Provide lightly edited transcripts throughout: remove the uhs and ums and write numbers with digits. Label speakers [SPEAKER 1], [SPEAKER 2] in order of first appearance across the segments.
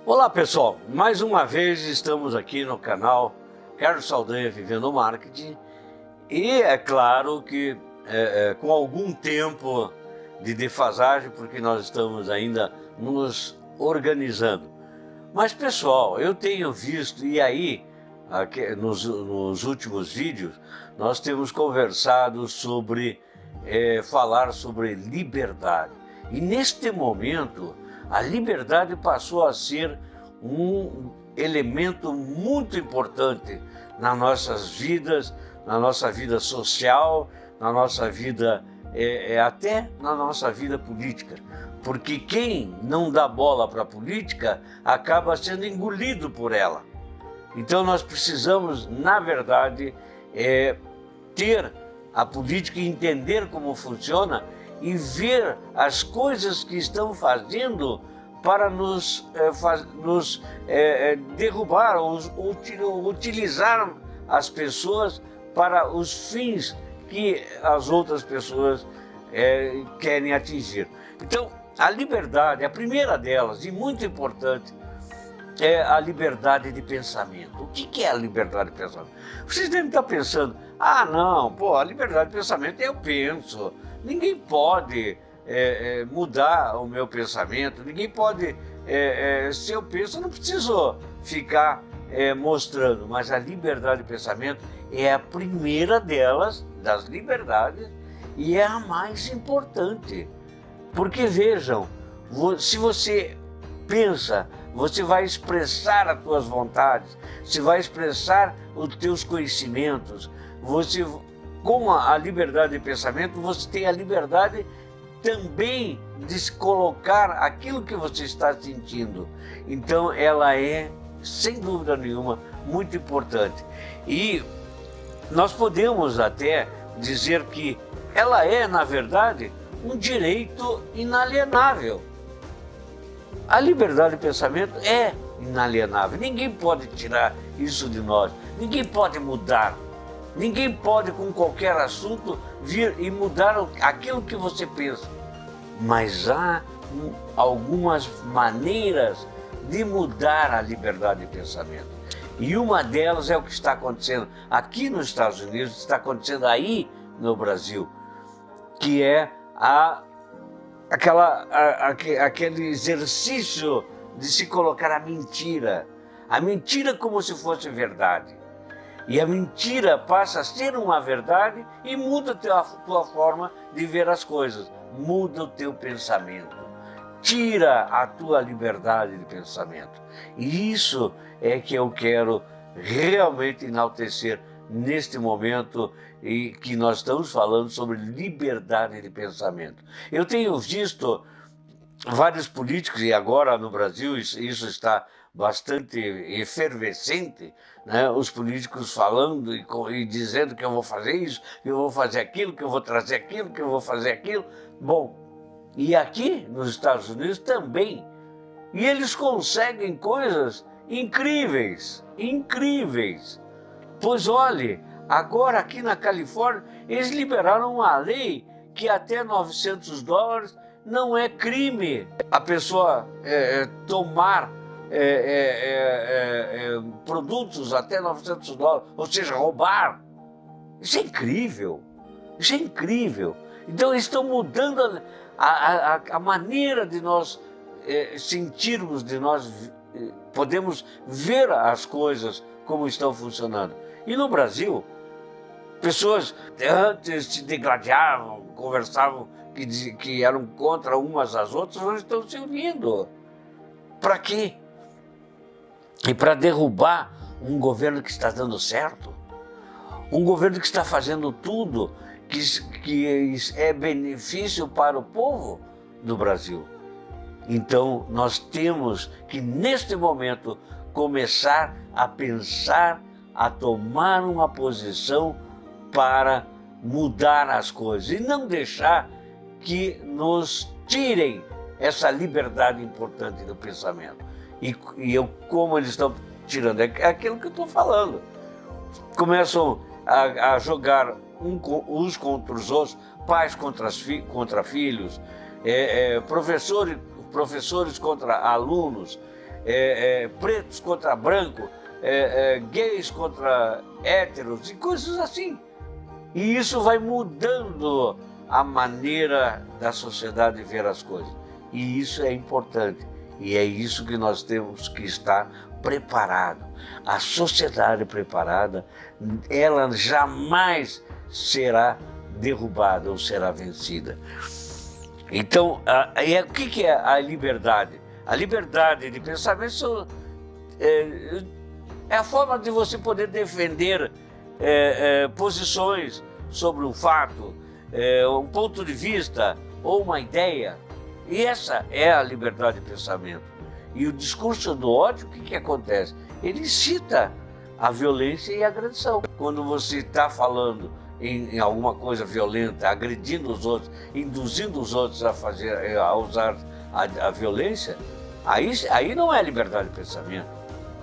[SPEAKER 1] Olá pessoal, mais uma vez estamos aqui no canal Carlos Saldanha Vivendo Marketing e é claro que com algum tempo de defasagem porque nós estamos ainda nos organizando. Mas pessoal, eu tenho visto e aí aqui, nos últimos vídeos nós temos conversado sobre falar sobre liberdade e neste momento a liberdade passou a ser um elemento muito importante nas nossas vidas, na nossa vida social, na nossa vida, até na nossa vida política. Porque quem não dá bola para a política acaba sendo engolido por ela. Então nós precisamos, na verdade, ter a política e entender como funciona e ver as coisas que estão fazendo para nos derrubar, utilizar as pessoas para os fins que as outras pessoas querem atingir. Então, a liberdade, a primeira delas, e muito importante, é a liberdade de pensamento. O que é a liberdade de pensamento? Vocês devem estar pensando, não, a liberdade de pensamento eu penso. Ninguém pode mudar o meu pensamento, ninguém pode, se eu penso, eu não preciso ficar mostrando, mas a liberdade de pensamento é a primeira delas, das liberdades, e é a mais importante. Porque vejam, se você pensa, você vai expressar as tuas vontades, você vai expressar os teus conhecimentos, com a liberdade de pensamento, você tem a liberdade também de se colocar aquilo que você está sentindo. Então ela é, sem dúvida nenhuma, muito importante. E nós podemos até dizer que ela é, na verdade, um direito inalienável. A liberdade de pensamento é inalienável. Ninguém pode tirar isso de nós. Ninguém pode mudar. Ninguém pode, com qualquer assunto, vir e mudar aquilo que você pensa. Mas há algumas maneiras de mudar a liberdade de pensamento. E uma delas é o que está acontecendo aqui nos Estados Unidos, está acontecendo aí no Brasil, que é aquele exercício de se colocar a mentira como se fosse verdade. E a mentira passa a ser uma verdade e muda a tua forma de ver as coisas, muda o teu pensamento, tira a tua liberdade de pensamento. E isso é que eu quero realmente enaltecer neste momento e que nós estamos falando sobre liberdade de pensamento. Eu tenho visto vários políticos, e agora no Brasil isso está bastante efervescente, né? Os políticos falando e dizendo que eu vou fazer isso, que eu vou fazer aquilo, que eu vou trazer aquilo, que eu vou fazer aquilo. Bom, e aqui nos Estados Unidos também. E eles conseguem coisas incríveis, incríveis. Pois olhe, agora aqui na Califórnia, eles liberaram uma lei que até $900 não é crime a pessoa tomar produtos até $900, ou seja, roubar. Isso é incrível, isso é incrível. Então eles estão mudando a maneira de nós sentirmos, de nós podemos ver as coisas como estão funcionando. E no Brasil, pessoas antes se degladiavam, conversavam que eram contra umas às outras, hoje estão se unindo. Para quê? E para derrubar um governo que está dando certo, um governo que está fazendo tudo que é benefício para o povo do Brasil. Então nós temos que neste momento começar a pensar, a tomar uma posição para mudar as coisas e não deixar que nos tirem essa liberdade importante do pensamento. E como eles estão tirando, é aquilo que eu estou falando. Começam a jogar uns contra os outros, pais contra filhos, professores contra alunos, pretos contra branco, gays contra héteros e coisas assim. E isso vai mudando a maneira da sociedade ver as coisas. E isso é importante. E é isso que nós temos que estar preparado. A sociedade preparada, ela jamais será derrubada ou será vencida. Então, o que é a liberdade? A liberdade de pensamento é a forma de você poder defender posições sobre um fato, um ponto de vista ou uma ideia. E essa é a liberdade de pensamento. E o discurso do ódio, o que acontece? Ele incita a violência e a agressão. Quando você está falando em alguma coisa violenta, agredindo os outros, induzindo os outros a usar a violência, aí não é liberdade de pensamento.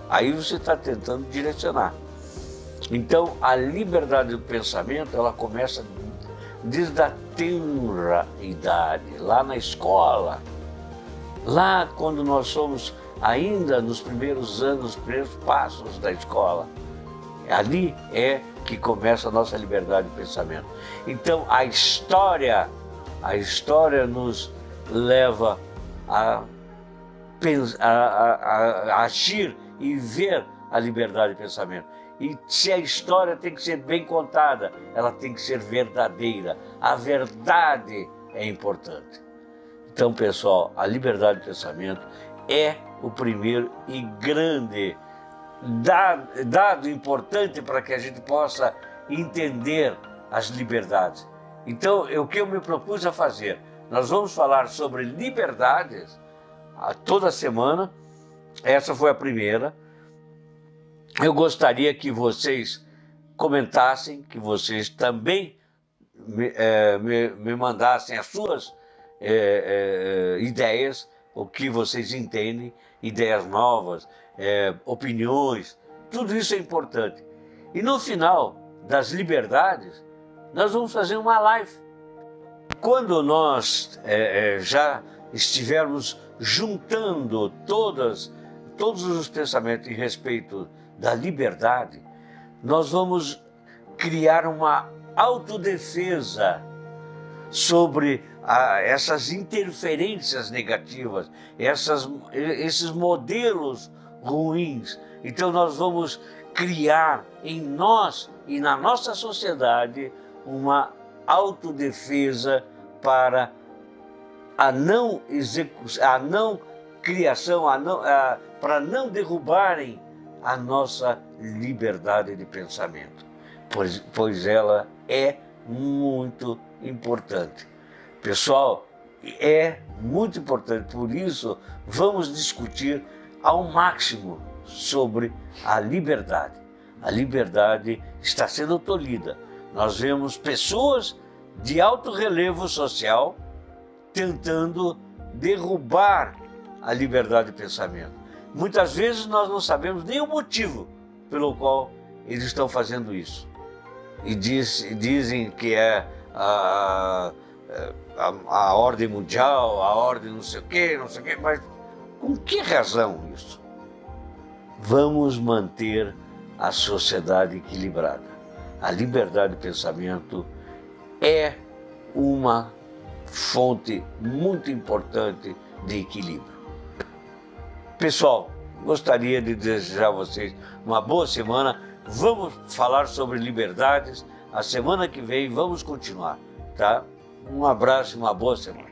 [SPEAKER 1] Aí você está tentando direcionar. Então, a liberdade do pensamento, ela começa desde a tenra idade, lá na escola. Lá quando nós somos ainda nos primeiros anos, nos primeiros passos da escola. Ali é que começa a nossa liberdade de pensamento. Então, a história nos leva a agir e ver a liberdade de pensamento. E se a história tem que ser bem contada, ela tem que ser verdadeira. A verdade é importante. Então, pessoal, a liberdade de pensamento é o primeiro e grande dado importante para que a gente possa entender as liberdades. Então, o que eu me propus a fazer? Nós vamos falar sobre liberdades toda semana. Essa foi a primeira. Eu gostaria que vocês comentassem, que vocês também me mandassem as suas ideias, o que vocês entendem, ideias novas, opiniões, tudo isso é importante. E no final das liberdades, nós vamos fazer uma live. Quando nós já estivermos juntando todos os pensamentos em respeito da liberdade, nós vamos criar uma autodefesa sobre essas interferências negativas, esses modelos ruins. Então nós vamos criar em nós e na nossa sociedade uma autodefesa para a não criação, para não derrubarem a nossa liberdade de pensamento, pois ela é muito importante. Pessoal, é muito importante, por isso vamos discutir ao máximo sobre a liberdade. A liberdade está sendo tolhida. Nós vemos pessoas de alto relevo social tentando derrubar a liberdade de pensamento. Muitas vezes nós não sabemos nem o motivo pelo qual eles estão fazendo isso. E dizem que é a ordem mundial, a ordem não sei o quê, mas com que razão isso? Vamos manter a sociedade equilibrada. A liberdade de pensamento é uma fonte muito importante de equilíbrio. Pessoal, gostaria de desejar a vocês uma boa semana. Vamos falar sobre liberdades. A semana que vem vamos continuar, tá? Um abraço e uma boa semana.